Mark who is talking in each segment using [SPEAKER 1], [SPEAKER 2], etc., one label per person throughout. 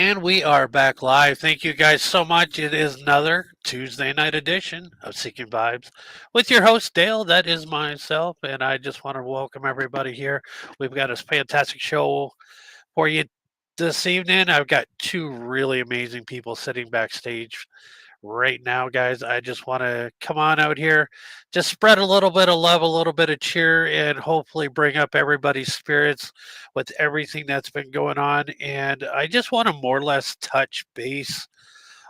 [SPEAKER 1] And we are back live. Thank you guys so much. It is another Tuesday night edition of Seeking Vibes with your host, Dale. That is myself. And I just want to welcome everybody here. We've got a fantastic show for you this evening. I've got two really amazing people sitting backstage right now, guys. I just want to come on out here, just spread a little bit of love, a little bit of cheer, and hopefully bring up everybody's spirits with everything that's been going on. And I just want to more or less touch base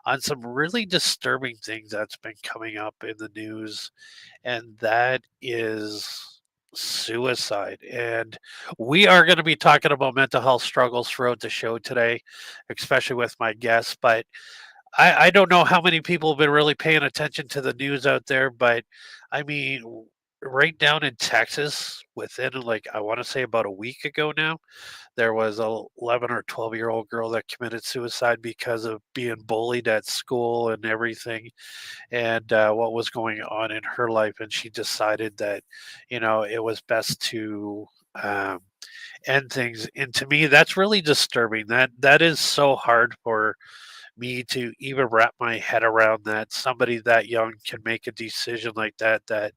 [SPEAKER 1] on some really disturbing things that's been coming up in the news, and that is suicide. And we are going to be talking about mental health struggles throughout the show today, especially with my guests. But I don't know how many people have been really paying attention to the news out there, but I mean, right down in Texas, within like I want to say about a week ago now, there was a 11 or 12-year-old girl that committed suicide because of being bullied at school and everything, and what was going on in her life, and she decided that it was best to. End things, and to me that's really disturbing. That is so hard for me to even wrap my head around, that somebody that young can make a decision like that, that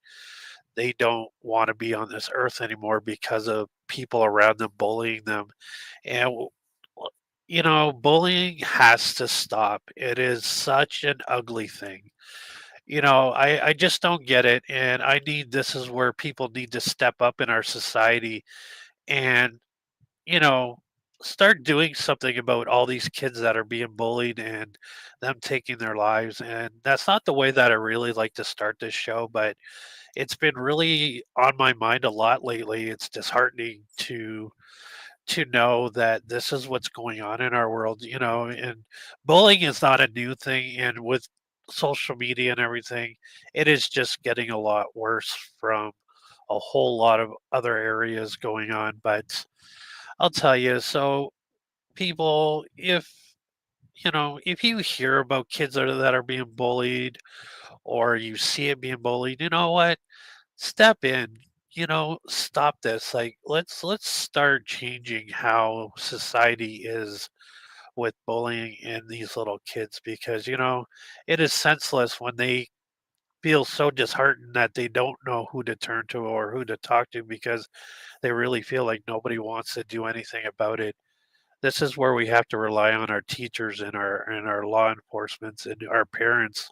[SPEAKER 1] they don't want to be on this earth anymore because of people around them bullying them. And bullying has to stop. It is such an ugly thing. I just don't get it, and I need this is where people need to step up in our society and you know, start doing something about all these kids that are being bullied and them taking their lives. And that's not the way that I really like to start this show, but it's been really on my mind a lot lately. It's disheartening to know that this is what's going on in our world, and bullying is not a new thing, and with social media and everything, it is just getting a lot worse from a whole lot of other areas going on. But I'll tell you, so people, if you hear about kids that are being bullied or you see it being bullied, you know what? Step in, stop this. Like let's start changing how society is with bullying in these little kids, because it is senseless when they feel so disheartened that they don't know who to turn to or who to talk to, because they really feel like nobody wants to do anything about it. This is where we have to rely on our teachers and our law enforcements and our parents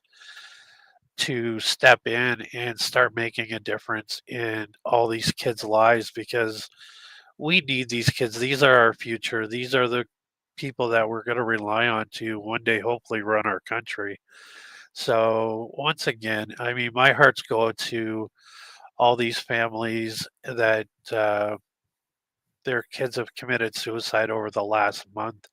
[SPEAKER 1] to step in and start making a difference in all these kids' lives, because we need these kids. These are our future. These are the people that we're going to rely on to one day hopefully run our country. So once again, I mean, my hearts go to all these families that their kids have committed suicide over the last month.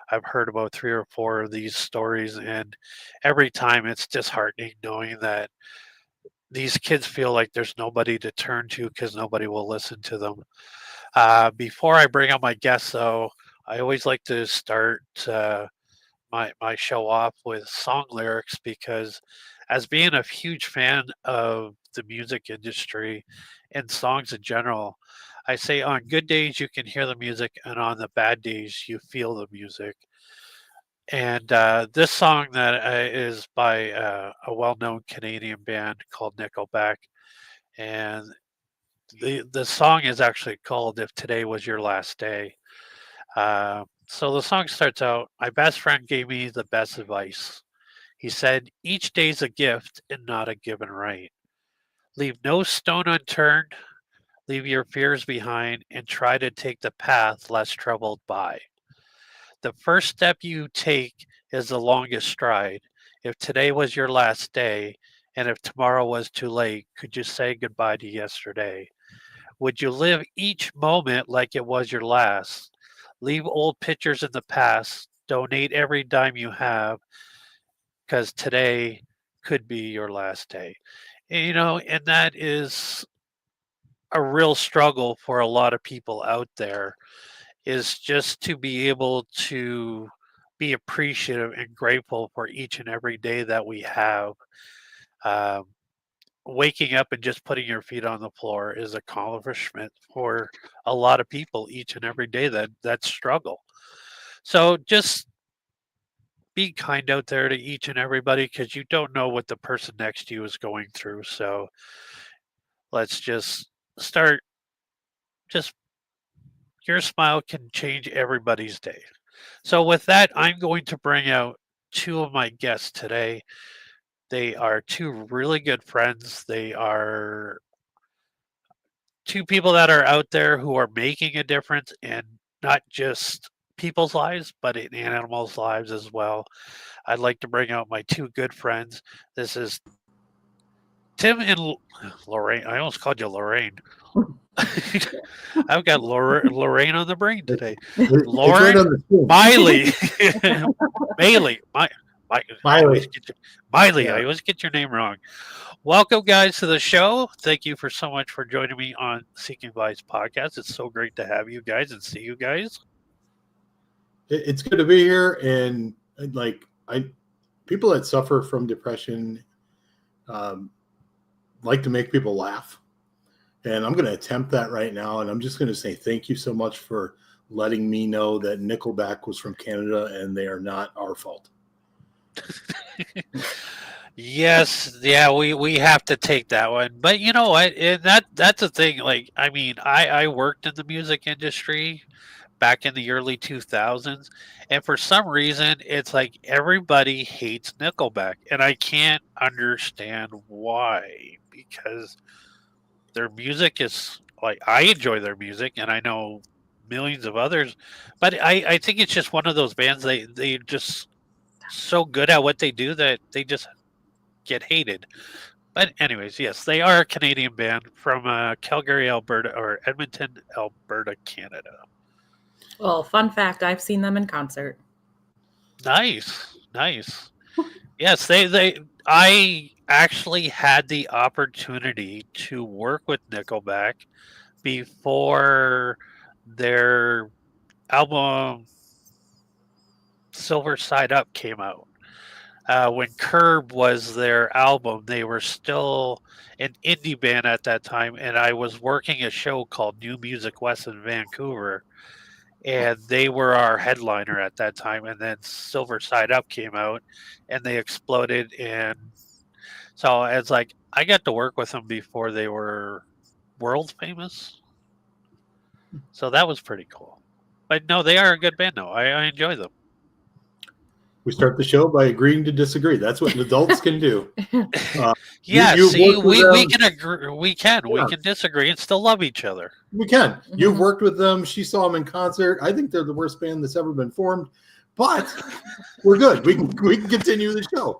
[SPEAKER 1] I've heard about 3 or 4 of these stories, and every time it's disheartening knowing that these kids feel like there's nobody to turn to because nobody will listen to them. Before I bring on my guests, though, I always like to start my show off with song lyrics, because as being a huge fan of the music industry and songs in general, I say on good days you can hear the music, and on the bad days you feel the music. And this song that is by a well-known Canadian band called Nickelback, and the song is actually called "If Today Was Your Last Day." So the song starts out, "My best friend gave me the best advice. He said, each day's a gift and not a given right. Leave no stone unturned, leave your fears behind, and try to take the path less traveled by. The first step you take is the longest stride. If today was your last day, and if tomorrow was too late, could you say goodbye to yesterday? Would you live each moment like it was your last? Leave old pictures in the past. Donate every dime you have, because today could be your last day." And that is a real struggle for a lot of people out there, is just to be able to be appreciative and grateful for each and every day that we have. Um, Waking up and just putting your feet on the floor is accomplishment for a lot of people each and every day that struggle. So just be kind out there to each and everybody because you don't know what the person next to you is going through. So let's just start. Just your smile can change everybody's day. So with that, I'm going to bring out two of my guests today. They are two really good friends. They are two people that are out there who are making a difference in not just people's lives, but in animals' lives as well. I'd like to bring out my two good friends. This is Tim and Lorraine. I almost called you Lorraine. I've got Lorraine on the brain today.
[SPEAKER 2] It's right
[SPEAKER 1] Lauren
[SPEAKER 2] on the screen.
[SPEAKER 1] Miley. Miley. I always
[SPEAKER 2] Miley.
[SPEAKER 1] get your, Miley.
[SPEAKER 2] Yeah.
[SPEAKER 1] I always get your name wrong. Welcome, guys, to the show. Thank you for so much for joining me on Seeking Advice podcast. It's so great to have you guys and see you guys.
[SPEAKER 2] It's good to be here. And like people that suffer from depression um, like to make people laugh. And I'm going to attempt that right now. And I'm just going to say thank you so much for letting me know that Nickelback was from Canada and they are not our fault.
[SPEAKER 1] Yes, yeah, we have to take that one. But you know what? And that's the thing. Like, I mean, I worked in the music industry back in the early 2000s, and for some reason, it's like everybody hates Nickelback, and I can't understand why. Because their music is like I enjoy their music, and I know millions of others, but I think it's just one of those bands they just so good at what they do that they just get hated. But anyways, yes, they are a Canadian band from Calgary, Alberta, or Edmonton, Alberta, Canada.
[SPEAKER 3] Well, fun fact, I've seen them in concert.
[SPEAKER 1] Nice, nice. Yes, they. I actually had the opportunity to work with Nickelback before their album Silver Side Up came out. When Curb was their album, they were still an indie band at that time, and I was working a show called New Music West in Vancouver, and they were our headliner at that time. And then Silver Side Up came out, and they exploded. And so it's like I got to work with them before they were world famous. So that was pretty cool. But no, they are a good band. No, I enjoy them.
[SPEAKER 2] We start the show by agreeing to disagree. That's what adults can do.
[SPEAKER 1] Yeah,
[SPEAKER 2] you've
[SPEAKER 1] see,
[SPEAKER 2] worked with
[SPEAKER 1] we
[SPEAKER 2] them.
[SPEAKER 1] can agree, we can disagree and still love each other.
[SPEAKER 2] We can. You've worked with them. She saw them in concert. I think they're the worst band that's ever been formed, but we're good. We can continue the show.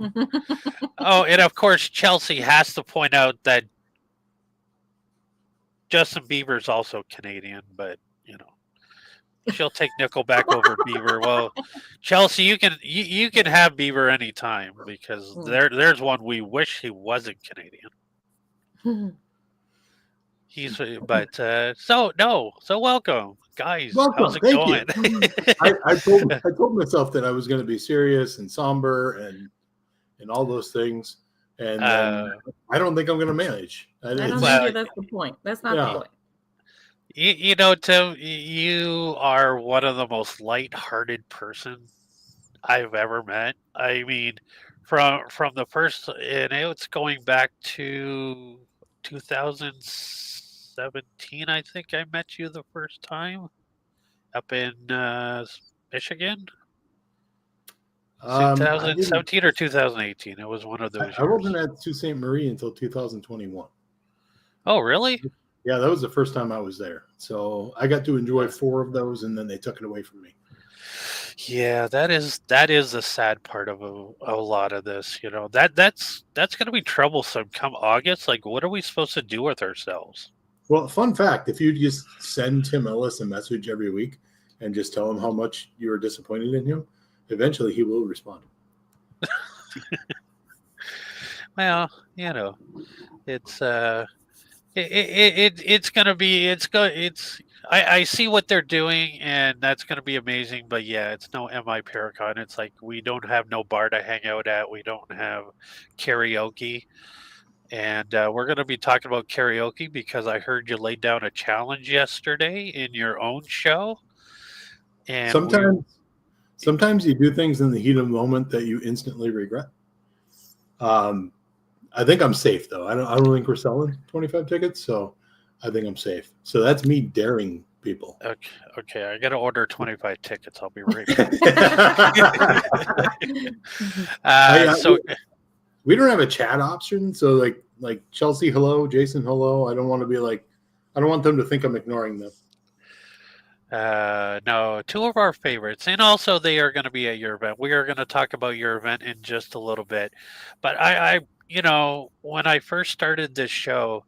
[SPEAKER 1] Oh, and of course, Chelsea has to point out that Justin Bieber's also Canadian, but you know she'll take Nickelback over Bieber. Well, Chelsea, you can have Bieber anytime because there's one we wish he wasn't Canadian. He's but so welcome guys.
[SPEAKER 2] Welcome.
[SPEAKER 1] How's it
[SPEAKER 2] Thank
[SPEAKER 1] going?
[SPEAKER 2] you. I told myself that I was going to be serious and somber and all those things, and then I don't think I'm going to manage.
[SPEAKER 3] I don't think that's the point. That's not the point.
[SPEAKER 1] You know, Tim, you are one of the most light-hearted persons I've ever met. I mean, from the first, and it's going back to 2017. I think I met you the first time up in Michigan. 2017 or 2018. It was one of those years.
[SPEAKER 2] I wasn't at Sault Ste. Marie until 2021.
[SPEAKER 1] Oh, really?
[SPEAKER 2] Yeah, that was the first time I was there. So I got to enjoy 4 of those, and then they took it away from me.
[SPEAKER 1] Yeah, that is the sad part of a lot of this. You know, that's going to be troublesome come August. Like, what are we supposed to do with ourselves?
[SPEAKER 2] Well, fun fact: if you just send Tim Ellis a message every week and just tell him how much you are disappointed in him, eventually he will respond.
[SPEAKER 1] Well, you know, it's it's gonna be I see what they're doing and that's gonna be amazing, but yeah, it's no MI Paracon. It's like we don't have no bar to hang out at, we don't have karaoke, and we're gonna be talking about karaoke because I heard you laid down a challenge yesterday in your own show. And
[SPEAKER 2] sometimes you do things in the heat of the moment that you instantly regret. I think I'm safe though. I don't think we're selling 25 tickets, so I think I'm safe. So that's me daring people.
[SPEAKER 1] Okay, I gotta order 25 tickets. I'll be right back. So
[SPEAKER 2] we don't have a chat option, so like Chelsea, hello, Jason, hello. I don't want them to think I'm ignoring them.
[SPEAKER 1] no, two of our favorites, and also they are going to be at your event. We are going to talk about your event in just a little bit, but when I first started this show,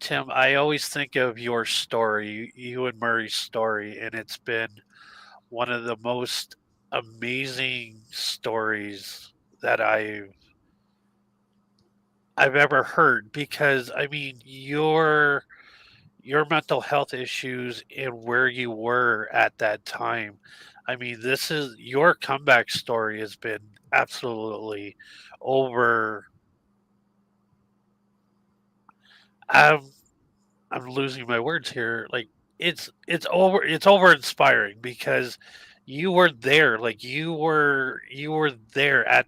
[SPEAKER 1] Tim, I always think of your story, you and Murray's story, and it's been one of the most amazing stories that I've ever heard, because I mean your mental health issues and where you were at that time. I mean, this is your comeback story has been absolutely over. I'm I'm losing my words here. Like it's over inspiring, because you were there. Like you were there at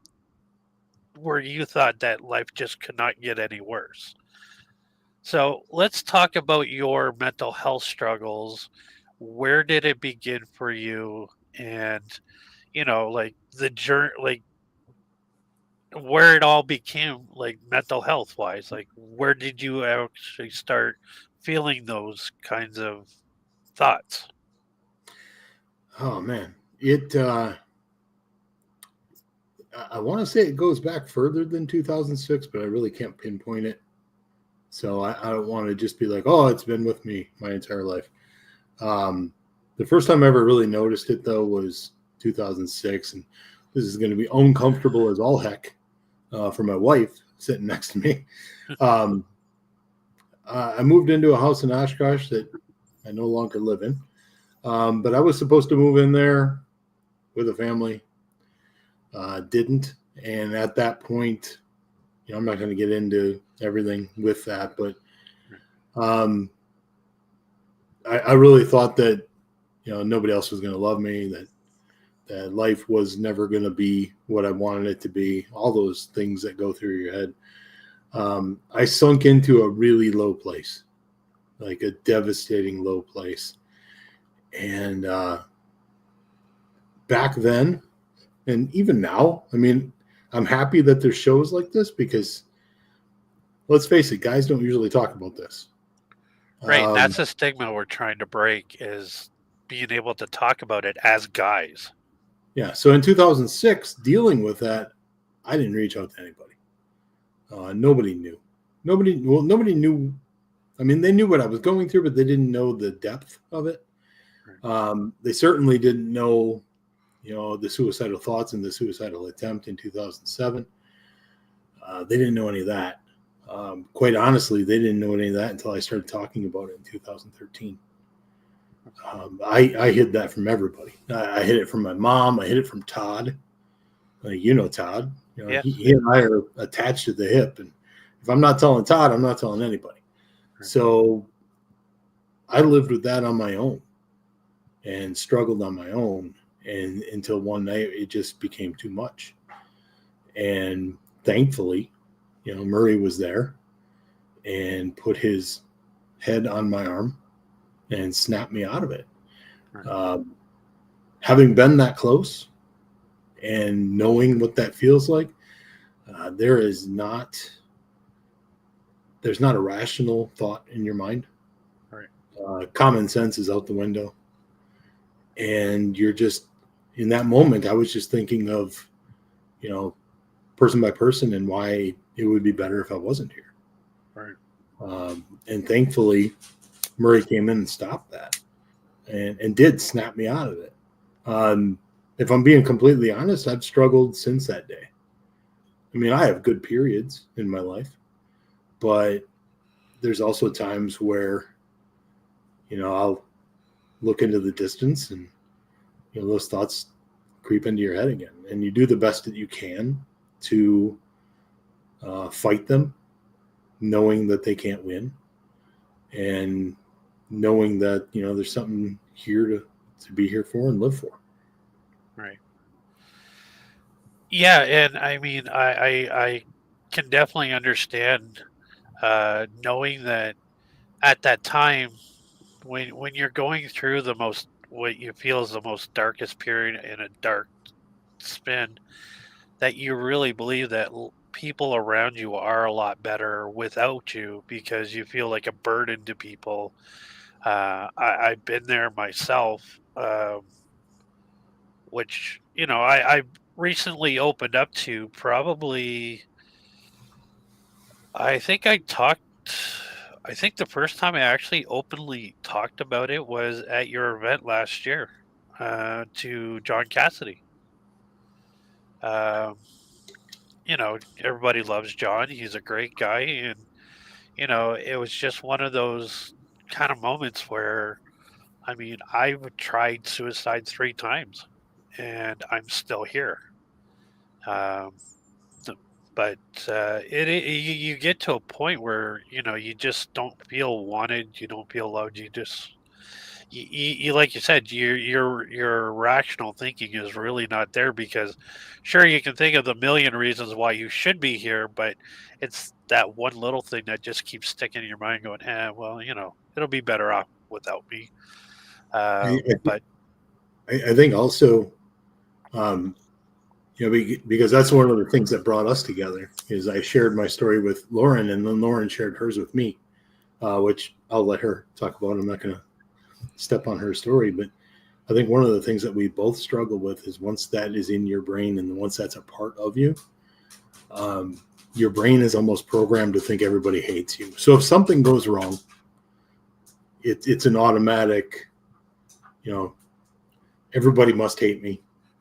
[SPEAKER 1] where you thought that life just could not get any worse. So let's talk about your mental health struggles. Where did it begin for you? And like the journey, like where it all became like mental health wise. Like where did you actually start feeling those kinds of thoughts?
[SPEAKER 2] Oh man, I want to say it goes back further than 2006, but I really can't pinpoint it. So I don't want to just be like, oh, it's been with me my entire life. The first time I ever really noticed it, though, was 2006. And this is going to be uncomfortable as all heck for my wife sitting next to me. I moved into a house in Oshkosh that I no longer live in. But I was supposed to move in there with a family. Didn't. And at that point, I'm not going to get into everything with that, but I really thought that nobody else was going to love me, that life was never going to be what I wanted it to be, all those things that go through your head. I sunk into a really low place, like a devastating low place. And back then, and even now, I mean, I'm happy that there's shows like this, because let's face it, guys don't usually talk about this.
[SPEAKER 1] Right. That's a stigma we're trying to break, is being able to talk about it as guys.
[SPEAKER 2] Yeah. So in 2006, dealing with that, I didn't reach out to anybody. Nobody knew. Nobody knew. I mean, they knew what I was going through, but they didn't know the depth of it. They certainly didn't know, the suicidal thoughts and the suicidal attempt in 2007. They didn't know any of that. Quite honestly, they didn't know any of that until I started talking about it in 2013. I hid that from everybody. I hid it from my mom. I hid it from Todd. Todd.
[SPEAKER 1] Yeah.
[SPEAKER 2] He and I are attached at the hip, and if I'm not telling Todd, I'm not telling anybody. Right. So I lived with that on my own and struggled on my own, and until one night it just became too much. And thankfully, Murray was there and put his head on my arm and snapped me out of it. Right. Having been that close and knowing what that feels like, there's not a rational thought in your mind. Right. Common sense is out the window. And you're just, in that moment, I was just thinking of, person by person, and why it would be better if I wasn't here. Right. And thankfully, Murray came in and stopped that, and did snap me out of it. If I'm being completely honest, I've struggled since that day. I mean, I have good periods in my life, but there's also times where, I'll look into the distance, and, those thoughts creep into your head again, and you do the best that you can to fight them, knowing that they can't win, and knowing that, there's something here to be here for and live for.
[SPEAKER 1] Right. Yeah, and I mean, I can definitely understand, knowing that at that time when you're going through the most what you feel is the most darkest period in a dark spin, that you really believe that people around you are a lot better without you because you feel like a burden to people. I've been there myself, which I recently opened up to. Probably, I think I talked. I think the first time I actually openly talked about it was at your event last year, to John Cassidy. Um, Everybody loves John. He's a great guy, and it was just one of those kind of moments where, I mean, I've tried suicide 3 times, and I'm still here. Um, th- but you get to a point where you just don't feel wanted. You don't feel loved. You just like you said, your rational thinking is really not there because, sure, you can think of the million reasons why you should be here, but it's that one little thing that just keeps sticking in your mind, going, well, it'll be better off without me.
[SPEAKER 2] I,
[SPEAKER 1] But
[SPEAKER 2] I think also, um, because that's one of the things that brought us together is I shared my story with Lauren, and then Lauren shared hers with me, which I'll let her talk about. I'm not going to step on her story, but I think one of the things that we both struggle with is once that is in your brain and once that's a part of you, um, your brain is almost programmed to think everybody hates you. So if something goes wrong, it's an automatic, you know, everybody must hate me.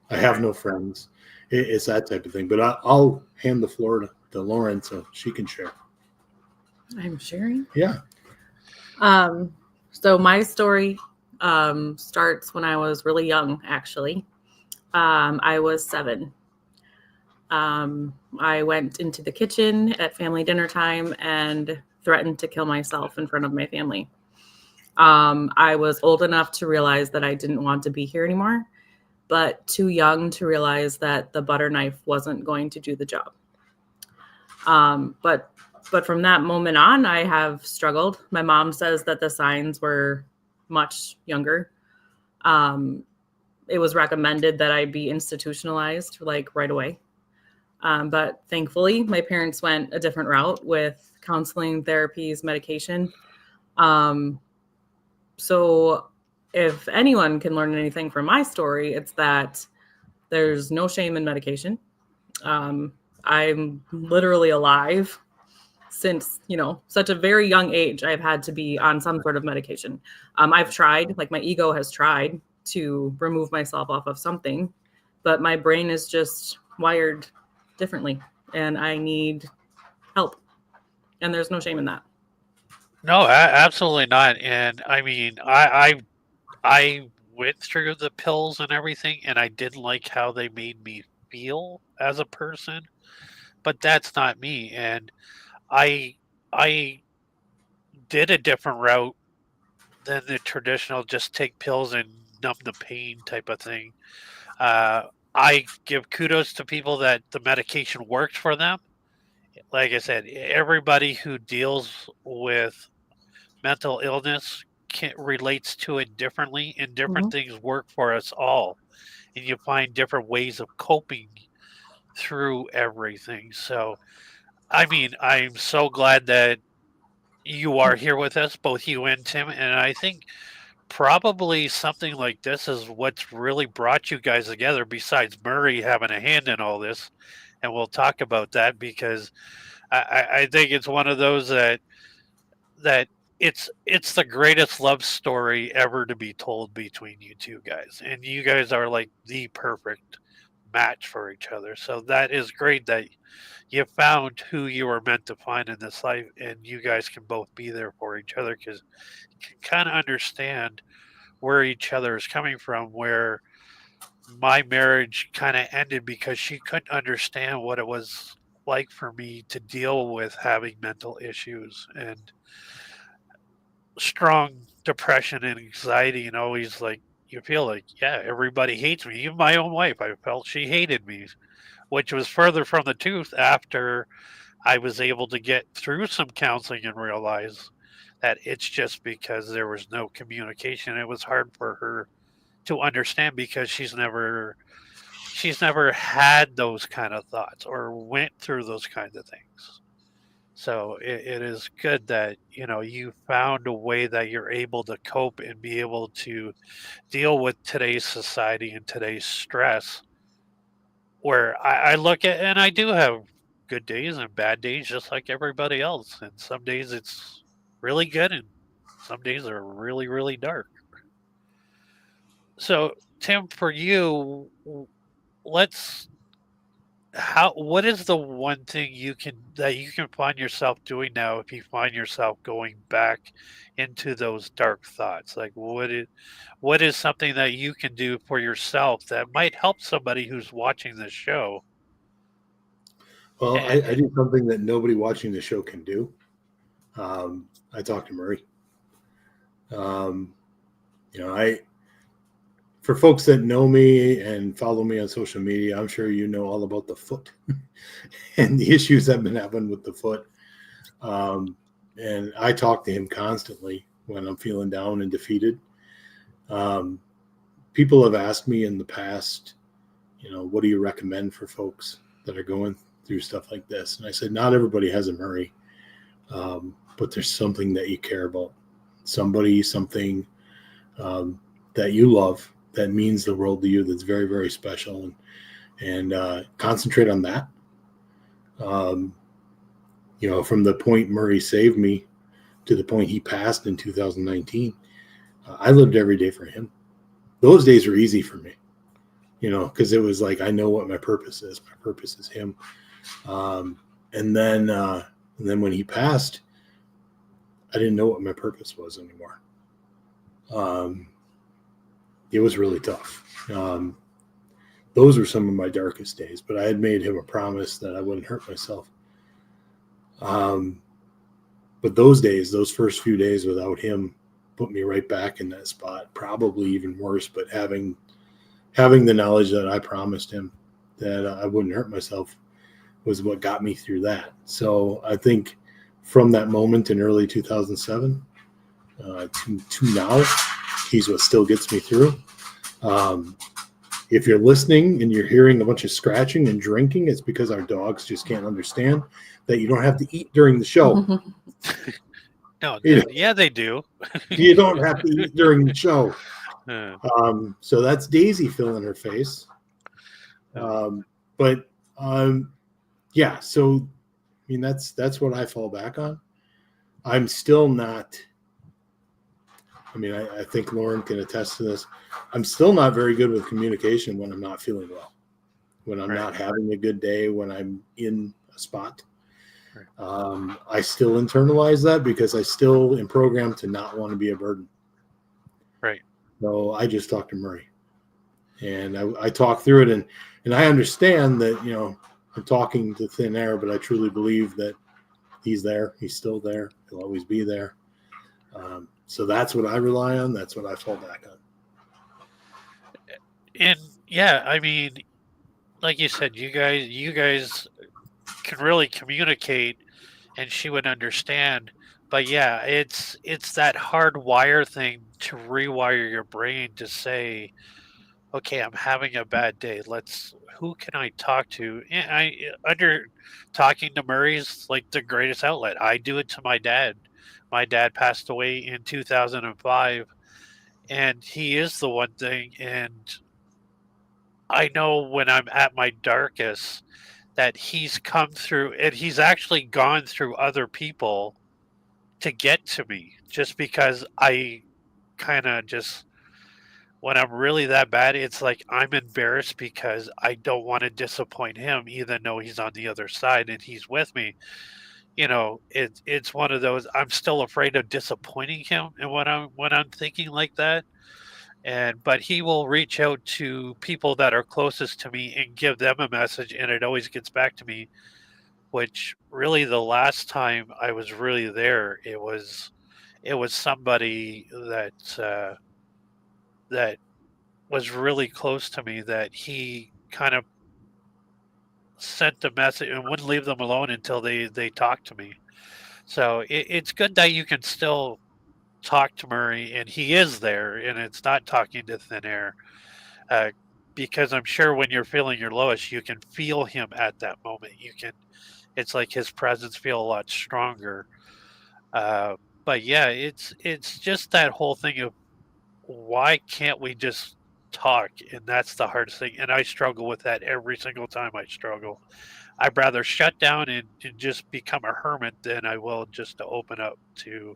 [SPEAKER 2] I have
[SPEAKER 1] right.
[SPEAKER 2] no friends. It's that type of thing. But I'll hand the floor to Lauren so she can share.
[SPEAKER 3] I'm sharing.
[SPEAKER 2] Yeah.
[SPEAKER 3] Um, so my story starts when I was really young, actually. I was 7. I went into the kitchen at family dinner time and threatened to kill myself in front of my family. I was old enough to realize that I didn't want to be here anymore, but too young to realize that the butter knife wasn't going to do the job. But from that moment on, I have struggled. My mom says that the signs were much younger. Um, it was recommended that I be institutionalized like right away. But thankfully, my parents went a different route with counseling, therapies, medication. Um, so if anyone can learn anything from my story, it's that there's no shame in medication. I'm literally alive since such a very young age. I've had to be on some sort of medication. I've tried, like my ego has tried to remove myself off of something, but my brain is just wired differently, and I need help. And there's no shame in that.
[SPEAKER 1] No, absolutely not. And I mean, I went through the pills and everything, and I didn't like how they made me feel as a person. But that's not me, and I I did a different route than the traditional just take pills and numb the pain type of thing. Uh, I give kudos to people that the medication works for them. Like I said, everybody who deals with mental illness relates to it differently, and different
[SPEAKER 3] Mhm.
[SPEAKER 1] things work for us all. And you find different ways of coping through everything. So, I mean, I'm so glad that you are here with us, both you and Tim. And I think probably something like this is what's really brought you guys together, besides Murray having a hand in all this. And we'll talk about that because I think it's one of those that it's the greatest love story ever to be told between you two guys. And you guys are like the perfect match for each other. So that is great that you found who you were meant to find in this life, and you guys can both be there for each other because you can kind of understand where each other is coming from. Where my marriage kind of ended because she couldn't understand what it was like for me to deal with having mental issues and strong depression and anxiety, and always like you feel like, yeah, everybody hates me. Even my own wife, I felt she hated me, which was further from the truth after I was able to get through some counseling and realize that it's just because there was no communication. It was hard for her to understand because she's never had those kind of thoughts or went through those kinds of things. So it is good that you found a way that you're able to cope and be able to deal with today's society and today's stress. Where I look at, and I do have good days and bad days, just like everybody else. And some days it's really good, and some days are really really dark. So Tim, for you, let's how what is the one thing you can find yourself doing now if you find yourself going back into those dark thoughts? Like what is something that you can do for yourself that might help somebody who's watching this show?
[SPEAKER 2] Well,
[SPEAKER 1] And
[SPEAKER 2] I do something that nobody watching the show can do. I talk to Murray. Um, I for folks that know me and follow me on social media, I'm sure you know all about the foot and the issues I've been having with the foot. And I talk to him constantly when I'm feeling down and defeated. Um, People have asked me in the past, what do you recommend for folks that are going through stuff like this? And I said, not everybody has a Murray, but there's something that you care about, something that you love, that means the world to you, that's very, very special, and concentrate on that. From the point Murray saved me to the point he passed in 2019, I lived every day for him. Those days were easy for me, because it was like, I know what my purpose is. My purpose is him. And then when he passed, I didn't know what my purpose was anymore. It was really tough. Those were some of my darkest days, but I had made him a promise that I wouldn't hurt myself. But those first few days without him, put me right back in that spot, probably even worse. But having the knowledge that I promised him that I wouldn't hurt myself was what got me through that. So I think from that moment in early 2007 to now, he's what still gets me through. If you're listening and you're hearing a bunch of scratching and drinking, it's because our dogs just can't understand that you don't have to eat during the show.
[SPEAKER 1] no,
[SPEAKER 2] You know,
[SPEAKER 1] yeah, they do.
[SPEAKER 2] you don't have to eat during the show.
[SPEAKER 1] Uh,
[SPEAKER 2] So that's Daisy filling her face. But yeah, so I mean that's what I fall back on. I'm still not. I mean, I think Lauren can attest to this. I'm still not very good with communication when I'm not feeling well, when I'm
[SPEAKER 1] Right.
[SPEAKER 2] not having a good day, when I'm in a spot.
[SPEAKER 1] Right.
[SPEAKER 2] I still internalize that because I still am programmed to not want to be a burden.
[SPEAKER 1] Right.
[SPEAKER 2] So I just talk to Murray, and I talk through it, and I understand that I'm talking to thin air, but I truly believe that he's there. He's still there. He'll always be there. So that's what I rely on. That's what I fall back on.
[SPEAKER 1] And yeah, I mean, like you said, you guys can really communicate, and she would understand. But yeah, it's that hardwire thing to rewire your brain to say, okay, I'm having a bad day. Who can I talk to? And under talking to Murray's like the greatest outlet. I do it to my dad. My dad passed away in 2005, and he is the one thing. And I know when I'm at my darkest that he's come through, and he's actually gone through other people to get to me, just because I kind of just when I'm really that bad, it's like I'm embarrassed because I don't want to disappoint him, even though he's on the other side and he's with me. It's one of those. I'm still afraid of disappointing him, and when I'm thinking like that, but he will reach out to people that are closest to me and give them a message, and it always gets back to me. Which really, the last time I was really there, it was somebody that was really close to me that he kind of sent a message and wouldn't leave them alone until they talked to me. So it's good that you can still talk to Murray and he is there and it's not talking to thin air. Uh, because I'm sure when you're feeling your lowest, you can feel him at that moment. You can, it's like his presence feel a lot stronger. Uh, but yeah, it's just that whole thing of why can't we just talk? And that's the hardest thing. And I struggle with that every single time I struggle. I'd rather shut down and just become a hermit than I will just to open up to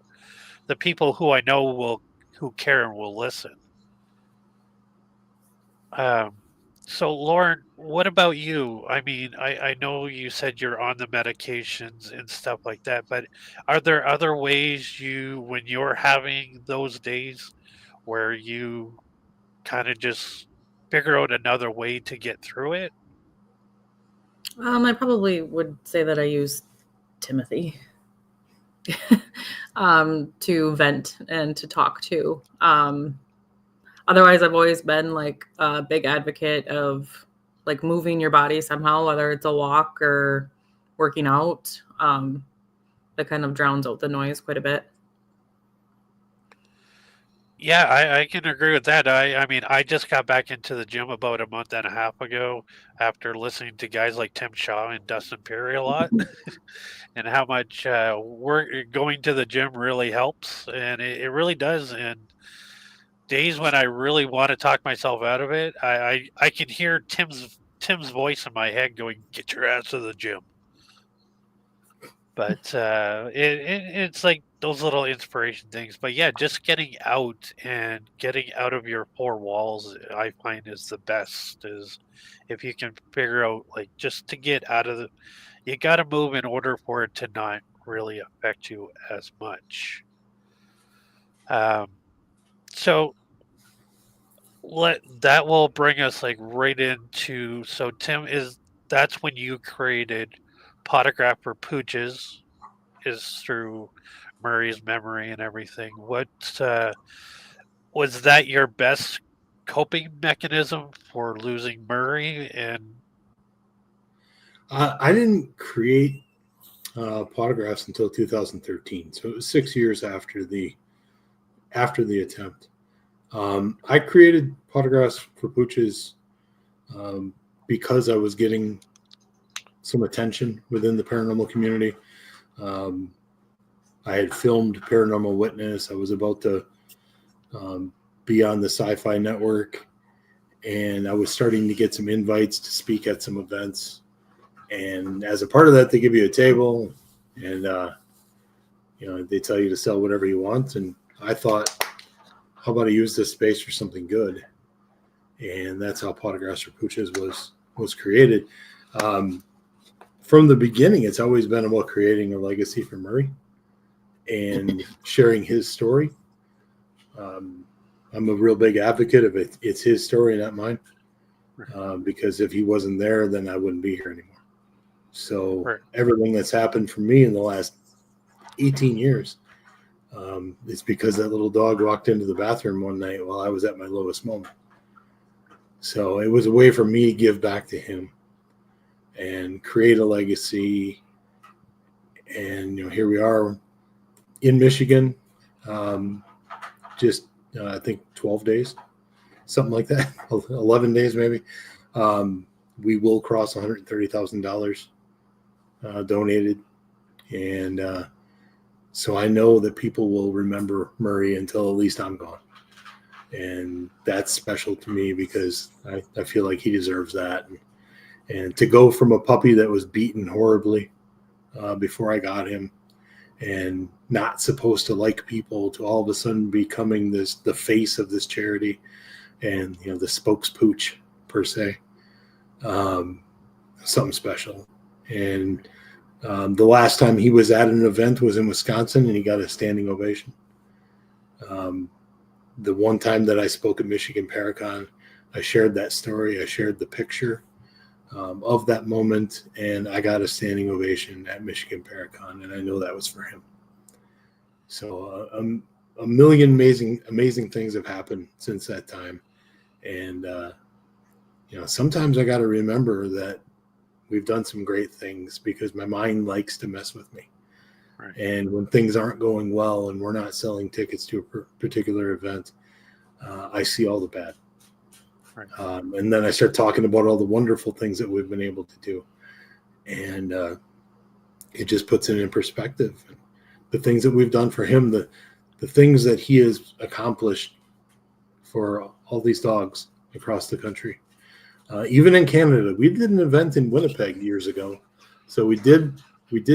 [SPEAKER 1] the people who I know will who care and will listen. Um, so Lauren, what about you? I mean, I know you said you're on the medications and stuff like that, but are there other ways you, when you're having those days where you kind of just figure out another way to get through it?
[SPEAKER 3] I probably would say that I use Timothy to vent and to talk to. Otherwise, I've always been like a big advocate of like moving your body somehow, whether it's a walk or working out. That kind of drowns out the noise quite a bit.
[SPEAKER 1] Yeah, I can agree with that. I mean, I just got back into the gym about a month and a half ago after listening to guys like Tim Shaw and Dustin Perry a lot, and how much work going to the gym really helps, and it really does. And days when I really want to talk myself out of it, I can hear Tim's voice in my head going, "Get your ass to the gym." But it's like those little inspiration things. But yeah, just getting out and getting out of your four walls, I find is the best. Is if you can figure out like just to get out of the, you got to move in order for it to not really affect you as much. Um, so let that will bring us like right into, so Tim, is that's when you created Photograph for Pooches, is through Murray's memory and everything. What was that your best coping mechanism for losing Murray? And
[SPEAKER 2] I didn't create Pawtographs until 2013, so it was 6 years after the attempt. I created Pawtographs for Pooches because I was getting some attention within the paranormal community. I had filmed Paranormal Witness. I was about to be on the Sci-Fi Network, and I was starting to get some invites to speak at some events. And as a part of that, they give you a table, and they tell you to sell whatever you want. And I thought, how about I use this space for something good? And that's how Pawtographs for Pooches was created. From the beginning, it's always been about creating a legacy for Murray and sharing his story. I'm a real big advocate of it. It's his story, not mine. Because if he wasn't there, then I wouldn't be here anymore. So everything that's happened for me in the last 18 years is because that little dog walked into the bathroom one night while I was at my lowest moment. So it was a way for me to give back to him and create a legacy. And here we are in Michigan, just I think 12 days, something like that, 11 days maybe. We will cross $130,000 donated, and so I know that people will remember Murray until at least I'm gone, and that's special to me because I feel like he deserves that. And to go from a puppy that was beaten horribly before I got him and not supposed to like people to all of a sudden becoming the face of this charity and the spokespooch per se, something special. And the last time he was at an event was in Wisconsin, and he got a standing ovation. The one time that I spoke at Michigan Paracon, I shared that story. I shared the picture of that moment, and I got a standing ovation at Michigan Paracon, and I know that was for him. So a million amazing things have happened since that time, and sometimes I got to remember that we've done some great things because my mind likes to mess with me.
[SPEAKER 1] Right.
[SPEAKER 2] And when things aren't going well and we're not selling tickets to a particular event, I see all the bad.
[SPEAKER 1] Right.
[SPEAKER 2] And then I start talking about all the wonderful things that we've been able to do. And it just puts it in perspective. The things that we've done for him, the things that he has accomplished for all these dogs across the country. Even in Canada, we did an event in Winnipeg years ago. So we did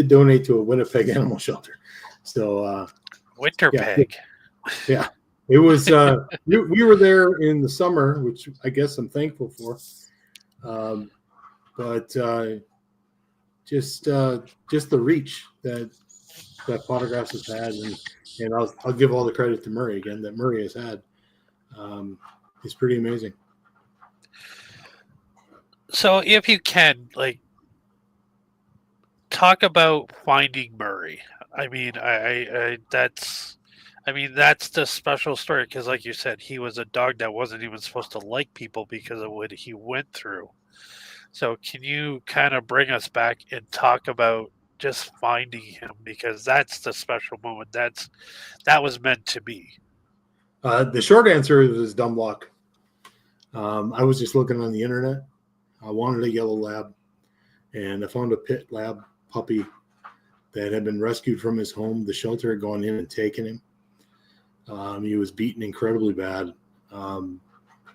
[SPEAKER 2] donate to a Winnipeg animal shelter. So
[SPEAKER 1] Winterpeg.
[SPEAKER 2] Yeah. It was we were there in the summer, which I guess I'm thankful for. But just the reach that Pawtographs has had, and I'll give all the credit to Murray again that Murray has had. It's pretty amazing.
[SPEAKER 1] So if you can, like, talk about finding Murray. I mean, that's the special story because, like you said, he was a dog that wasn't even supposed to like people because of what he went through. So can you kind of bring us back and talk about just finding him, because that's the special moment. That was meant to be.
[SPEAKER 2] The short answer is dumb luck. I was just looking on the internet. I wanted a yellow lab, and I found a pit lab puppy that had been rescued from his home. The shelter had gone in and taken him. He was beaten incredibly bad.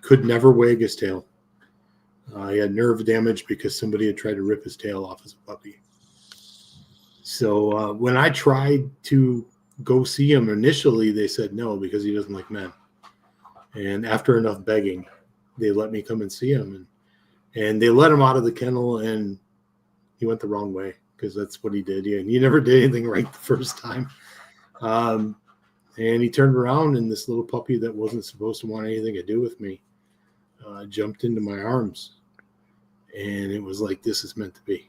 [SPEAKER 2] Could never wag his tail. He had nerve damage because somebody had tried to rip his tail off as a puppy. So when I tried to go see him initially, they said no because he doesn't like men. And after enough begging, they let me come and see him. And they let him out of the kennel, and he went the wrong way because that's what he did. He never did anything right the first time. And he turned around, and this little puppy that wasn't supposed to want anything to do with me jumped into my arms. And it was like, this is meant to be.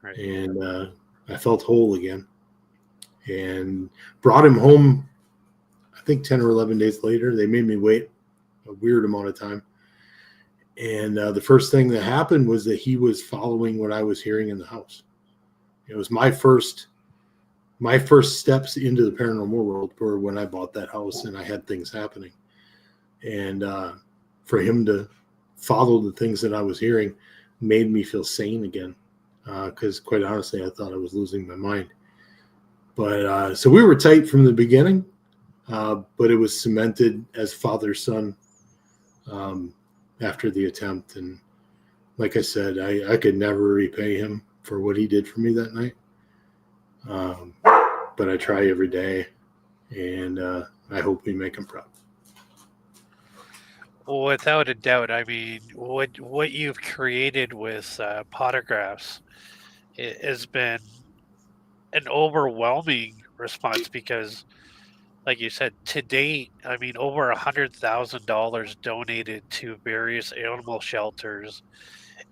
[SPEAKER 1] Right.
[SPEAKER 2] And I felt whole again. And brought him home, I think 10 or 11 days later. They made me wait a weird amount of time. And the first thing that happened was that he was following what I was hearing in the house. It was my first steps into the paranormal world were when I bought that house and I had things happening. And for him to follow the things that I was hearing made me feel sane again. Because quite honestly, I thought I was losing my mind. But so we were tight from the beginning, but it was cemented as father-son after the attempt. And like I said, I could never repay him for what he did for me that night. But I try every day, and I hope we make him proud.
[SPEAKER 1] Without a doubt. I mean, what you've created with Pawtographs has been an overwhelming response because, like you said, to date, I mean, over $100,000 donated to various animal shelters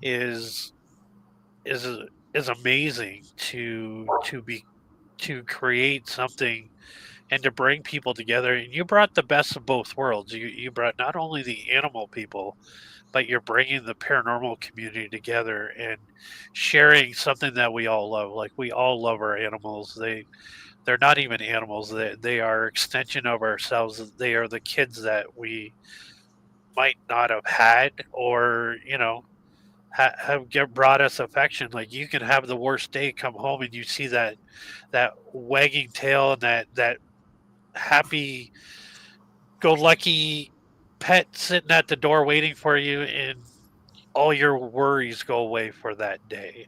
[SPEAKER 1] is amazing to create something and to bring people together. And you brought the best of both worlds. You brought not only the animal people, but you're bringing the paranormal community together and sharing something that we all love. Like, we all love our animals. They're not even animals. They are extension of ourselves. They are the kids that we might not have had, or have brought us affection. Like, you can have the worst day, come home, and you see that wagging tail and that happy go lucky pet sitting at the door waiting for you, and all your worries go away for that day.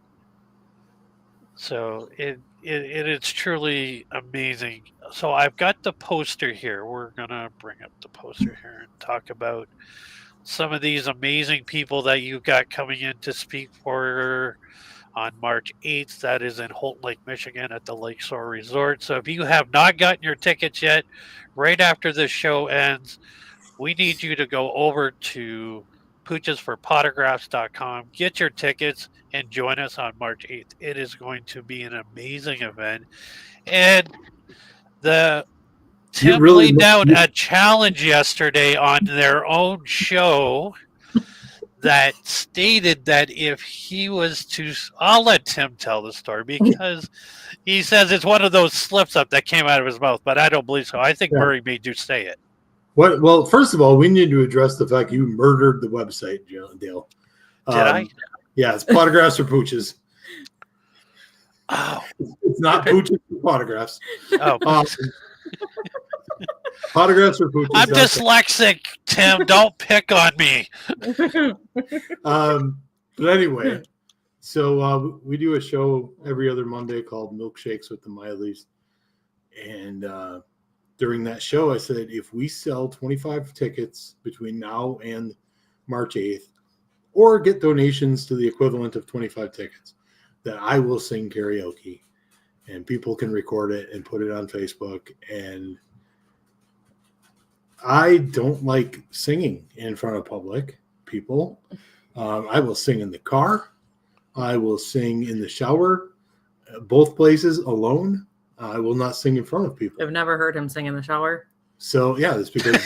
[SPEAKER 1] So it's truly amazing. So I've got the poster here. We're gonna bring up the poster here and talk about some of these amazing people that you've got coming in to speak for on March 8th. That is in Holt Lake, Michigan at the Lakeshore Resort. So if you have not gotten your tickets yet, right after this show ends, we need you to go over to Poochesforpawtographs.com, get your tickets, and join us on March 8th. It is going to be an amazing event. And Tim laid out a challenge yesterday on their own show that stated that if he was to, I'll let Tim tell the story because he says it's one of those slips up that came out of his mouth, but I don't believe so. I think
[SPEAKER 2] Yeah.
[SPEAKER 1] Murray made you say it.
[SPEAKER 2] What? Well, first of all, we need to address the fact you murdered the website, Dale.
[SPEAKER 1] Did I?
[SPEAKER 2] Yeah, it's Pawtographs or Pooches.
[SPEAKER 1] Oh,
[SPEAKER 2] It's not Pooches or Pawtographs.
[SPEAKER 1] oh.
[SPEAKER 2] Pawtographs or Pooches.
[SPEAKER 1] I'm dyslexic, Tim. Don't pick on me.
[SPEAKER 2] But anyway, so we do a show every other Monday called Milkshakes with the Mileys. And during that show, I said, if we sell 25 tickets between now and March 8th, or get donations to the equivalent of 25 tickets, that I will sing karaoke. And people can record it and put it on Facebook. And I don't like singing in front of public people. I will sing in the car. I will sing in the shower, both places alone. I will not sing in front of people.
[SPEAKER 3] I've never heard him sing in the shower.
[SPEAKER 2] So yeah, that's because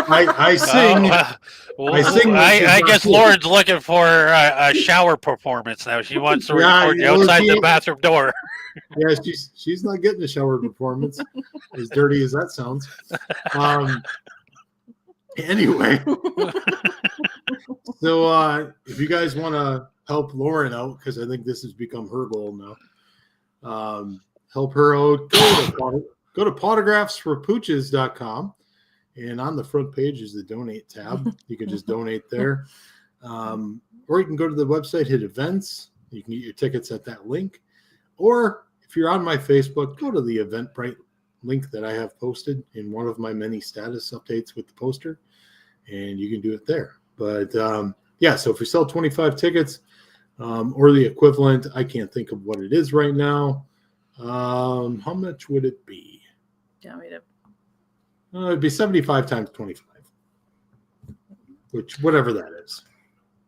[SPEAKER 2] I sing.
[SPEAKER 1] I guess Lauren's looking for a shower performance now. She wants to record you outside the bathroom door.
[SPEAKER 2] Yeah, she's not getting a shower performance, as dirty as that sounds. Anyway, so if you guys want to help Lauren out, because I think this has become her goal now, help her out. Go to pawtographsforpooches.com, and on the front page is the donate tab. You can just donate there. Or you can go to the website, hit events. You can get your tickets at that link. Or if you're on my Facebook, go to the Eventbrite link that I have posted in one of my many status updates with the poster, and you can do it there. But yeah, so if we sell 25 tickets or the equivalent, I can't think of what it is right now. How much would it be? It'd be 75 times 25, which whatever that is.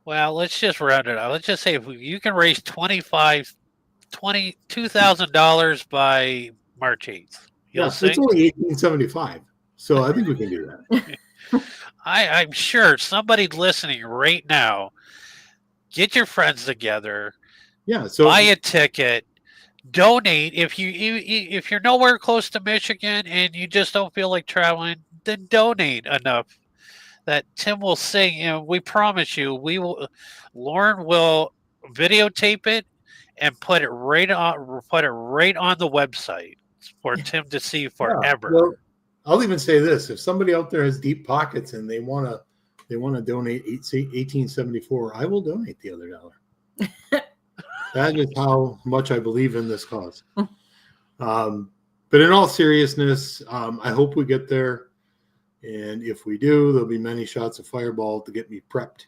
[SPEAKER 1] Well, let's just round it out. Let's just say if you can raise $2,000 by March 8th. You'll sing?
[SPEAKER 2] It's only $1,875, so I think we can do that.
[SPEAKER 1] I'm sure somebody listening right now, get your friends together.
[SPEAKER 2] Yeah, so
[SPEAKER 1] buy a ticket. Donate if you're nowhere close to Michigan and you just don't feel like traveling, then donate enough that Tim will sing. And we promise you, Lauren will videotape it and put it right on the website for Tim to see forever.
[SPEAKER 2] Yeah, well, I'll even say this: if somebody out there has deep pockets and they want to donate $18.74, I will donate the other dollar. That is how much I believe in this cause. But in all seriousness, I hope we get there. And if we do, there'll be many shots of Fireball to get me prepped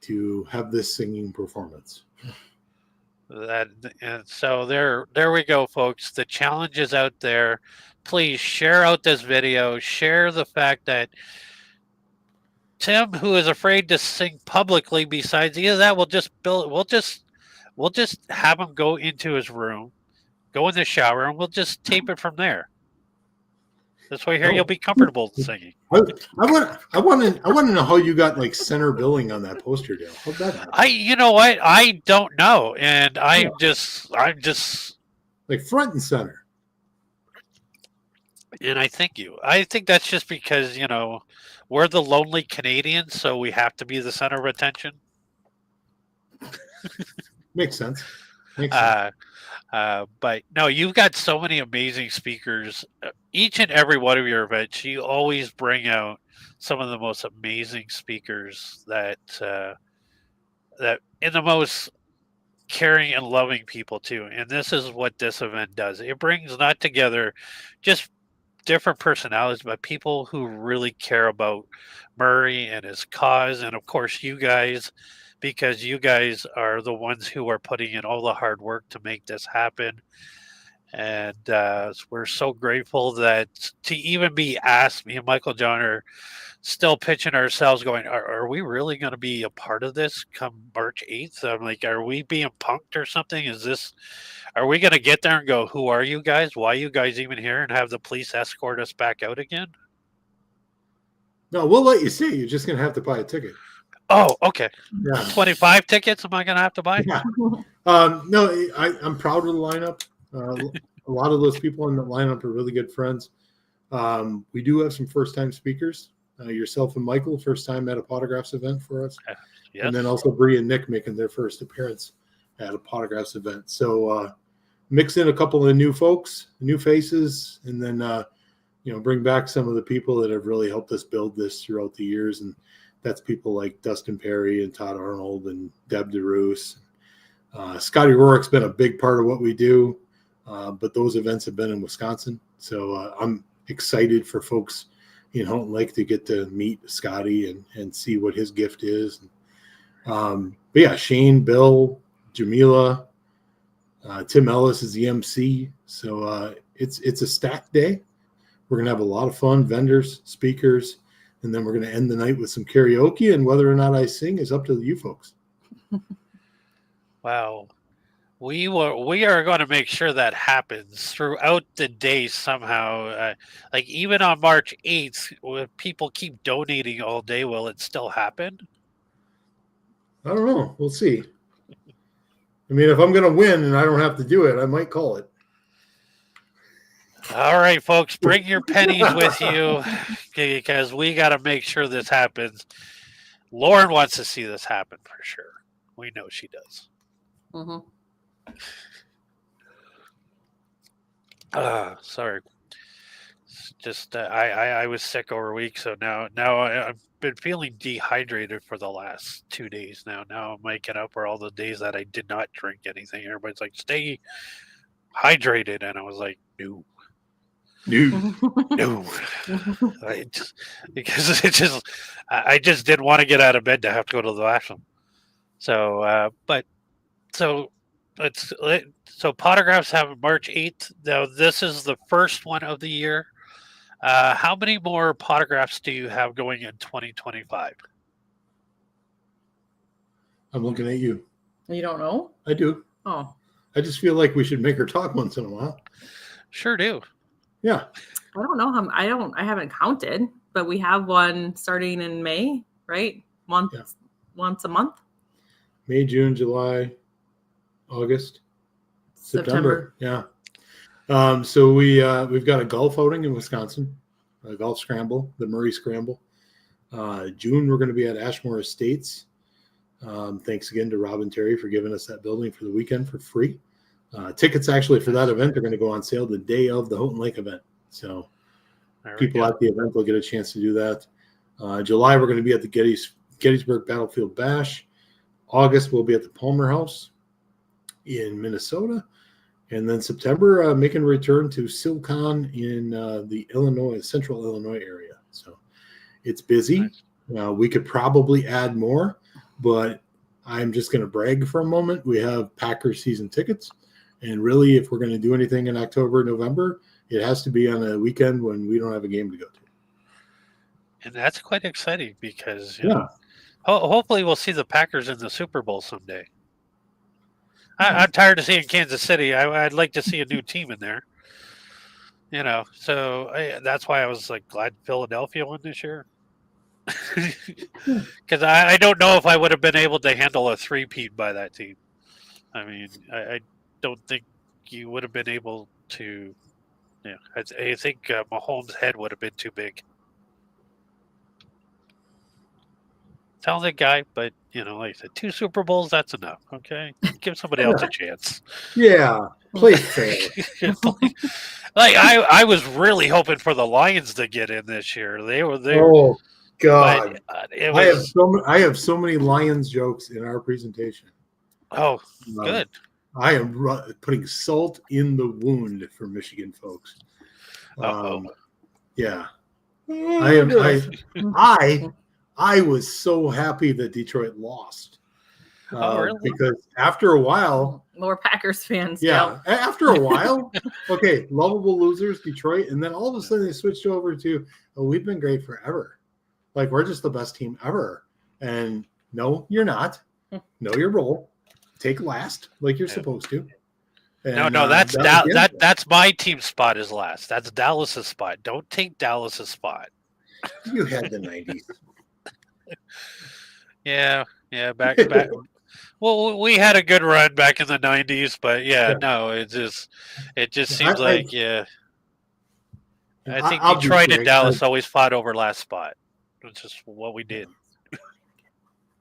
[SPEAKER 2] to have this singing performance.
[SPEAKER 1] And so there we go, folks. The challenge is out there. Please share out this video. Share the fact that Tim, who is afraid to sing publicly, besides either that, we'll just have him go into his room, go in the shower, and we'll just tape it from there. This way here, you'll be comfortable singing.
[SPEAKER 2] I want to know how you got like center billing on that poster, Dale. How'd that happen?
[SPEAKER 1] You know what? I don't know, and I'm just
[SPEAKER 2] like front and center.
[SPEAKER 1] And I think that's just because we're the lonely Canadians, so we have to be the center of attention.
[SPEAKER 2] Makes sense.
[SPEAKER 1] But no, you've got so many amazing speakers. Each and every one of your events, you always bring out some of the most amazing speakers that in the most caring and loving people too. And this is what this event does. It brings not together just different personalities, but people who really care about Murray and his cause, and of course you guys, because you guys are the ones who are putting in all the hard work to make this happen. And we're so grateful that to even be asked, me and Michael John are still pitching ourselves going, are we really going to be a part of this come March 8th? I'm like, are we being punked or something? Are we going to get there and go, who are you guys? Why are you guys even here? And have the police escort us back out again?
[SPEAKER 2] No, we'll let you see. You're just going to have to buy a ticket.
[SPEAKER 1] Oh, okay.
[SPEAKER 2] Yeah.
[SPEAKER 1] 25 tickets am I going to have to buy?
[SPEAKER 2] Yeah. No, I'm proud of the lineup. A lot of those people in the lineup are really good friends. We do have some first-time speakers. Yourself and Michael, first time at a Pawtographs event for us.
[SPEAKER 1] Yes.
[SPEAKER 2] And then also Bree and Nick making their first appearance at a Pawtographs event. So mix in a couple of new folks, new faces, and then bring back some of the people that have really helped us build this throughout the years. And that's people like Dustin Perry and Todd Arnold and Deb DeRoos. Scotty Rourke's been a big part of what we do, but those events have been in Wisconsin. So I'm excited for folks in Houghton Lake to get to meet Scotty and see what his gift is. But yeah, Shane, Bill, Jamila, Tim Ellis is the MC. So it's a stacked day. We're going to have a lot of fun, vendors, speakers, and then we're going to end the night with some karaoke, and whether or not I sing is up to you folks.
[SPEAKER 1] Wow. We are going to make sure that happens throughout the day somehow. Like even on March 8th, when people keep donating all day, will it still happen?
[SPEAKER 2] I don't know. We'll see. I mean, if I'm going to win and I don't have to do it, I might call it.
[SPEAKER 1] All right, folks, bring your pennies with you because we got to make sure this happens. Lauren wants to see this happen for sure. We know she does.
[SPEAKER 3] Mm-hmm.
[SPEAKER 1] Sorry. Just I was sick over a week, so now I've been feeling dehydrated for the last 2 days now. Now I'm making up for all the days that I did not drink anything. Everybody's like, stay hydrated, and I was like, no. I just didn't want to get out of bed to have to go to the bathroom. So Pawtographs have March 8th. Now this is the first one of the year. How many more Pawtographs do you have going in 2025?
[SPEAKER 2] I'm looking at you.
[SPEAKER 3] You don't know?
[SPEAKER 2] I do.
[SPEAKER 3] Oh.
[SPEAKER 2] I just feel like we should make her talk once in a while.
[SPEAKER 1] Sure do.
[SPEAKER 2] Yeah.
[SPEAKER 3] I don't know how I haven't counted, but we have one starting in May, right? Once a month.
[SPEAKER 2] May, June, July, August, September. Yeah. So we've got a golf outing in Wisconsin, a golf scramble, the Murray Scramble. June, we're going to be at Ashmore Estates. Thanks again to Rob and Terry for giving us that building for the weekend for free. Tickets actually for that event are going to go on sale the day of the Houghton Lake event. So people at the event will get a chance to do that. July, we're going to be at the Gettysburg Battlefield Bash. August, we'll be at the Palmer House in Minnesota. And then September, making a return to SilCon in the central Illinois area. So it's busy.
[SPEAKER 1] Nice.
[SPEAKER 2] We could probably add more, but I'm just going to brag for a moment. We have Packers season tickets. And really, if we're going to do anything in October, November, it has to be on a weekend when we don't have a game to go to.
[SPEAKER 1] And that's quite exciting because hopefully we'll see the Packers in the Super Bowl someday. I'm tired of seeing Kansas City. I'd like to see a new team in there. So that's why I was like glad Philadelphia won this year. Because I don't know if I would have been able to handle a three-peat by that team. I mean, I don't think you would have been able to. Yeah, I think Mahomes' head would have been too big. Talented guy, but like I said, 2 Super Bowls, that's enough. Okay, give somebody else a chance.
[SPEAKER 2] Yeah, play fair.
[SPEAKER 1] Like I was really hoping for the Lions to get in this year. They were there.
[SPEAKER 2] Oh God,
[SPEAKER 1] I
[SPEAKER 2] have so many Lions jokes in our presentation.
[SPEAKER 1] Oh, good.
[SPEAKER 2] I am putting salt in the wound for Michigan folks. Yeah, I was so happy that Detroit lost.
[SPEAKER 1] Really?
[SPEAKER 2] Because after a while,
[SPEAKER 3] more Packers fans.
[SPEAKER 2] Yeah, after a while, okay, lovable losers, Detroit, and then all of a sudden they switched over to, we've been great forever. Like we're just the best team ever. And no, you're not. Know your role. Take last, like you're supposed to. And,
[SPEAKER 1] no, that's my team spot is last. That's Dallas's spot. Don't take Dallas's spot.
[SPEAKER 2] You had the 90s.
[SPEAKER 1] Yeah, yeah, back. Well, we had a good run back in the '90s, but yeah,
[SPEAKER 2] Yeah.
[SPEAKER 1] no, it just
[SPEAKER 2] I,
[SPEAKER 1] seems
[SPEAKER 2] I,
[SPEAKER 1] like yeah. I
[SPEAKER 2] I
[SPEAKER 1] think Detroit
[SPEAKER 2] obviously,
[SPEAKER 1] and Dallas always fought over last spot, which is what we did.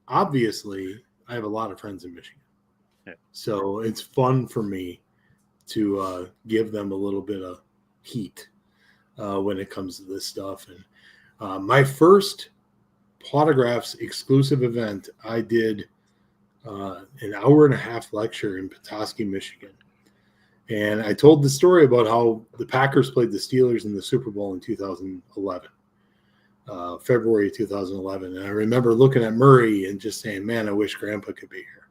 [SPEAKER 2] obviously, I have a lot of friends in Michigan,
[SPEAKER 1] Yeah.
[SPEAKER 2] so it's fun for me to give them a little bit of heat when it comes to this stuff. And my first Pawtographs exclusive event, I did an hour and a half lecture in Petoskey, Michigan. And I told the story about how the Packers played the Steelers in the Super Bowl in 2011, February 2011. And I remember looking at Murray and just saying, man, I wish Grandpa could be here.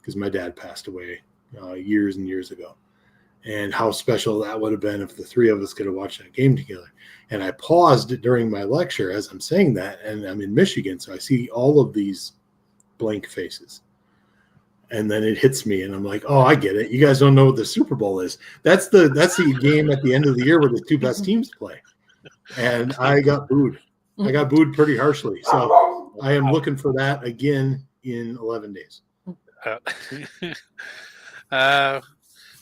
[SPEAKER 2] Because my dad passed away years and years ago. And how special that would have been if the three of us could have watched that game together. And I paused during my lecture as I'm saying that, and I'm in Michigan, so I see all of these blank faces. And then it hits me, and I'm like, "Oh, I get it. You guys don't know what the Super Bowl is. That's the game at the end of the year where the two best teams play." And I got booed. I got booed pretty harshly. So I am looking for that again in 11 days.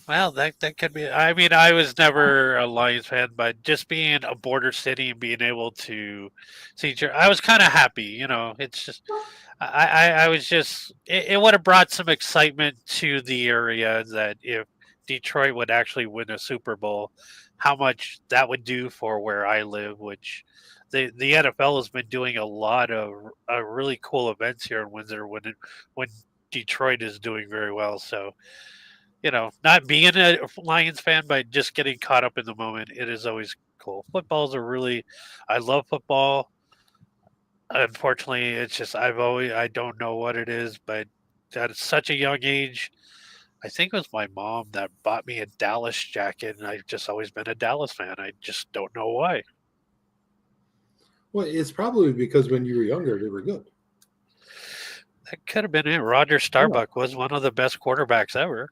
[SPEAKER 1] Well, that could be. I mean, I was never a Lions fan, but just being a border city and being able to see, I was kind of happy. You know, it's just, I was just, it would have brought some excitement to the area that if Detroit would actually win a Super Bowl, how much that would do for where I live, which the NFL has been doing a lot of really cool events here in Windsor when Detroit is doing very well. So, you know, not being a Lions fan, but just getting caught up in the moment, it is always cool. Footballs are really, I love football. Unfortunately, it's just I don't know what it is, but at such a young age, I think it was my mom that bought me a Dallas jacket, and I've just always been a Dallas fan. I just don't know why.
[SPEAKER 2] Well, it's probably because when you were younger, they were good.
[SPEAKER 1] That could have been it. Roger Starbuck was one of the best quarterbacks ever.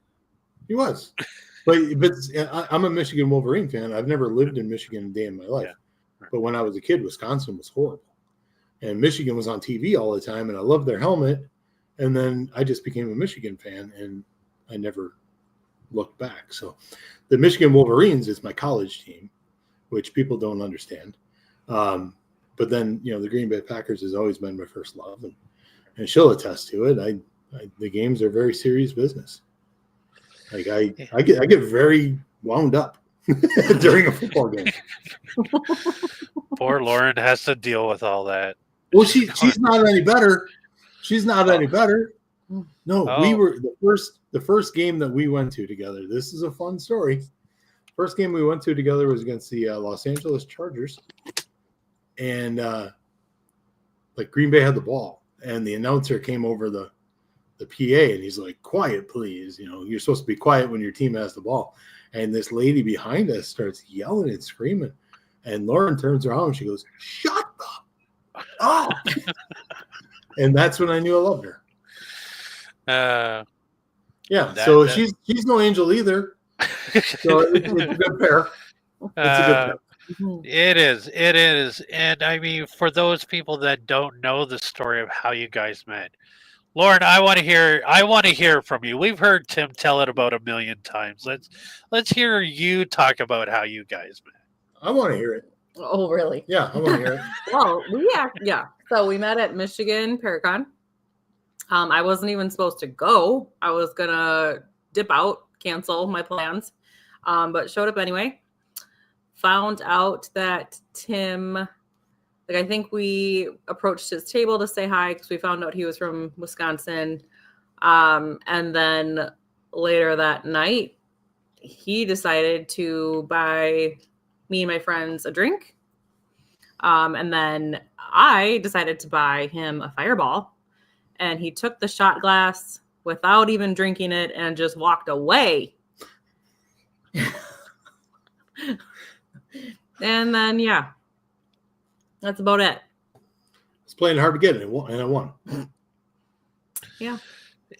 [SPEAKER 2] He was. But I'm a Michigan Wolverine fan. I've never lived in Michigan a day in my life.
[SPEAKER 1] Yeah.
[SPEAKER 2] But when I was a kid, Wisconsin was horrible. And Michigan was on TV all the time, and I loved their helmet. And then I just became a Michigan fan, and I never looked back. So the Michigan Wolverines is my college team, which people don't understand. But then, you know, the Green Bay Packers has always been my first love. And she'll attest to it. The games are very serious business. Like I get very wound up during a football game.
[SPEAKER 1] Poor Lauren has to deal with all that.
[SPEAKER 2] Well, she's not any better. She's not any better. No, we were the first game that we went to together. This is a fun story. First game we went to together was against the Los Angeles Chargers, and like Green Bay had the ball, and the announcer came over the PA, and he's like, "Quiet, please. You know, you're supposed to be quiet when your team has the ball." And this lady behind us starts yelling and screaming, and Lauren turns around and she goes, "Shut up!" Oh, and that's when I knew I loved her. Yeah. So she's no angel either. So it's a good pair. It's a good pair.
[SPEAKER 1] It is, and I mean, for those people that don't know the story of how you guys met, Lauren, I want to hear from you. We've heard Tim tell it about 1,000,000 times. Let's hear you talk about how you guys met.
[SPEAKER 2] I want to hear it.
[SPEAKER 3] Oh, really?
[SPEAKER 2] Yeah, I want to hear it.
[SPEAKER 3] Well, So we met at Michigan Paracon. I wasn't even supposed to go. I was gonna dip out, cancel my plans, but showed up anyway. Found out that Tim. I think we approached his table to say hi because we found out he was from Wisconsin. And then later that night, he decided to buy me and my friends a drink. And then I decided to buy him a Fireball. And he took the shot glass without even drinking it and just walked away. And then, yeah. That's about it.
[SPEAKER 2] It's playing hard to get it, and I won.
[SPEAKER 3] Yeah.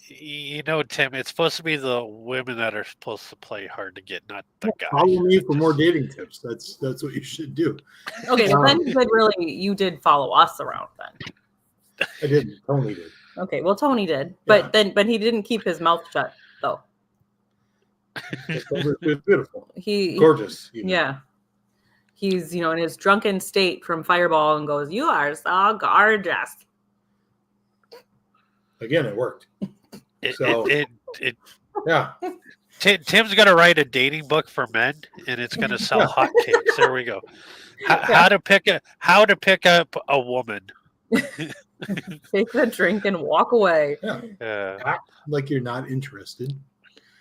[SPEAKER 1] You know, Tim, it's supposed to be the women that are supposed to play hard to get, not the guys.
[SPEAKER 2] Follow me for more dating tips. That's what you should do.
[SPEAKER 3] Okay, but then you did follow us around then.
[SPEAKER 2] I didn't. Tony did.
[SPEAKER 3] Okay, well, Tony did,
[SPEAKER 2] Yeah.
[SPEAKER 3] but he didn't keep his mouth shut though.
[SPEAKER 2] It was beautiful,
[SPEAKER 3] He
[SPEAKER 2] gorgeous. Even.
[SPEAKER 3] yeah, he's in his drunken state from Fireball and goes, "You are so gorgeous."
[SPEAKER 2] Again, it worked. Yeah.
[SPEAKER 1] Tim's gonna write a dating book for men, and it's gonna sell hotcakes. There we go. How to pick up a woman.
[SPEAKER 3] Take the drink and walk away.
[SPEAKER 2] Yeah. Act like you're not interested.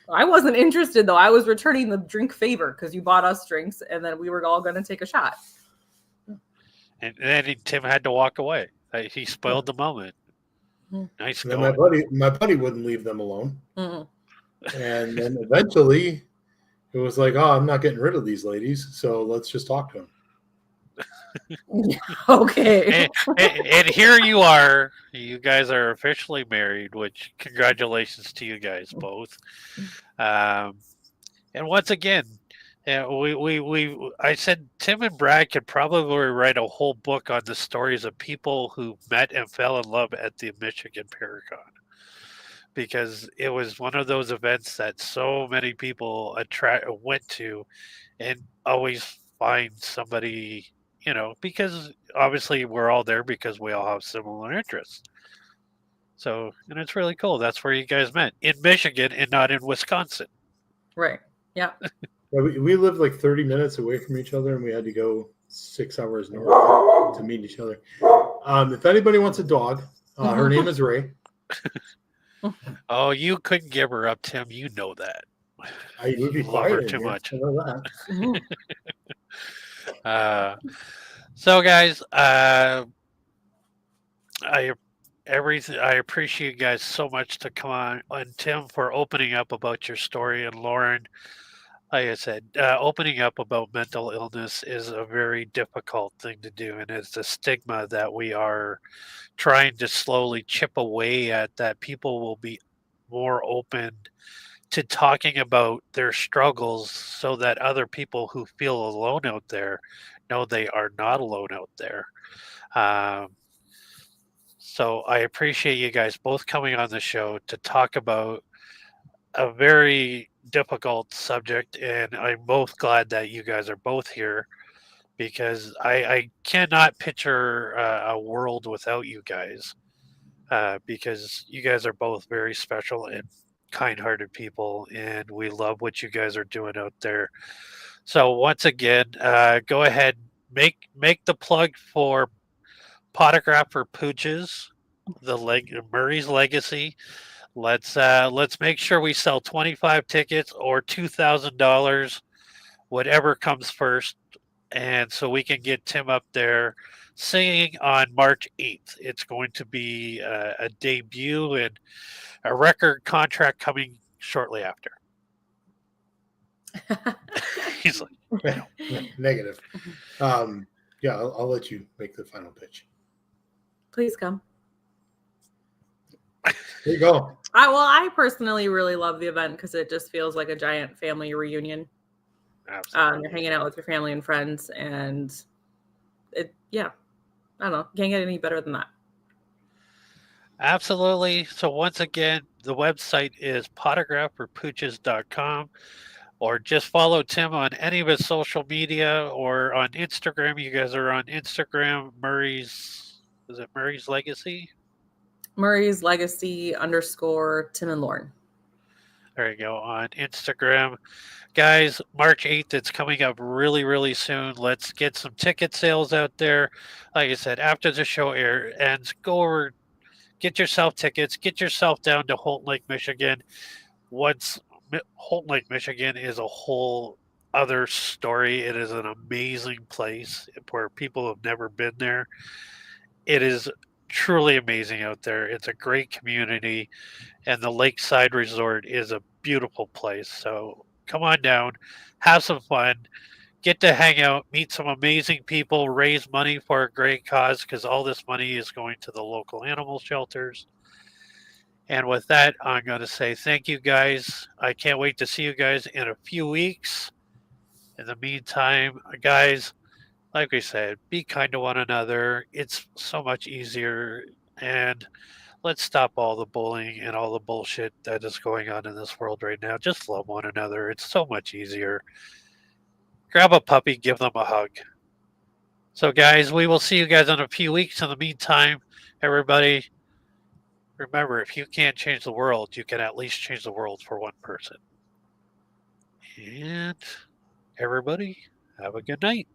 [SPEAKER 3] I wasn't interested though. I was returning the drink favor because you bought us drinks, and then we were all going to take a shot.
[SPEAKER 1] And then Tim had to walk away. He spoiled the moment. Nice.
[SPEAKER 2] And then my buddy wouldn't leave them alone.
[SPEAKER 3] Mm-hmm.
[SPEAKER 2] And then eventually it was like, oh, I'm not getting rid of these ladies, so let's just talk to them.
[SPEAKER 3] Okay.
[SPEAKER 1] And here you are. You guys are officially married, which congratulations to you guys both. And once again, I said Tim and Brad could probably write a whole book on the stories of people who met and fell in love at the Michigan Paragon. Because it was one of those events that so many people went to and always find somebody, because obviously we're all there because we all have similar interests. So, and it's really cool. That's where you guys met, in Michigan and not in Wisconsin.
[SPEAKER 3] Right. Yeah.
[SPEAKER 2] We lived like 30 minutes away from each other, and we had to go 6 hours north to meet each other. If anybody wants a dog, her name is Ray.
[SPEAKER 1] Oh, you couldn't give her up, Tim. You know that.
[SPEAKER 2] I would be
[SPEAKER 1] love her too much. So, guys, I appreciate you guys so much to come on, and Tim for opening up about your story, and Lauren, like I said, opening up about mental illness is a very difficult thing to do, and it's a stigma that we are trying to slowly chip away at, that people will be more open to talking about their struggles so that other people who feel alone out there know they are not alone out there. So I appreciate you guys both coming on the show to talk about a very difficult subject, and I'm both glad that you guys are both here, because I cannot picture a world without you guys, because you guys are both very special and kind-hearted people, and we love what you guys are doing out there. So once again, go ahead, make the plug for Pawtographs for Pooches, Murray's Legacy. Let's make sure we sell 25 tickets or $2,000, whatever comes first, and so we can get Tim up there singing on March 8th. It's going to be a debut and a record contract coming shortly after. He's like,
[SPEAKER 2] negative. Yeah, I'll let you make the final pitch.
[SPEAKER 3] Please come.
[SPEAKER 2] There you go.
[SPEAKER 3] I personally really love the event because it just feels like a giant family reunion.
[SPEAKER 1] Absolutely.
[SPEAKER 3] You're hanging out with your family and friends, and I don't know, can't get any better than that.
[SPEAKER 1] Absolutely. So once again, the website is pawtographsforpooches.com, or just follow Tim on any of his social media or on Instagram. You guys are on Instagram, Murray's Legacy?
[SPEAKER 3] Murray's Legacy _ Tim and Lauren.
[SPEAKER 1] There you go, on Instagram. Guys, March 8th, it's coming up really, really soon. Let's get some ticket sales out there. Like I said, after the show ends, go over, get yourself tickets, get yourself down to Holton Lake, Michigan. Holton Lake, Michigan is a whole other story. It is an amazing place where people have never been there. It is truly amazing out there. It's a great community, and the Lakeside Resort is a beautiful place. So come on down, have some fun, get to hang out, meet some amazing people, raise money for a great cause, because all this money is going to the local animal shelters. And with that, I'm going to say thank you guys. I can't wait to see you guys in a few weeks. In the meantime, guys, like we said, be kind to one another. It's so much easier And let's stop all the bullying and all the bullshit that is going on in this world right now. Just love one another. It's so much easier. Grab a puppy, give them a hug. So, guys, we will see you guys in a few weeks. In the meantime, everybody, remember, if you can't change the world, you can at least change the world for one person. And everybody, have a good night.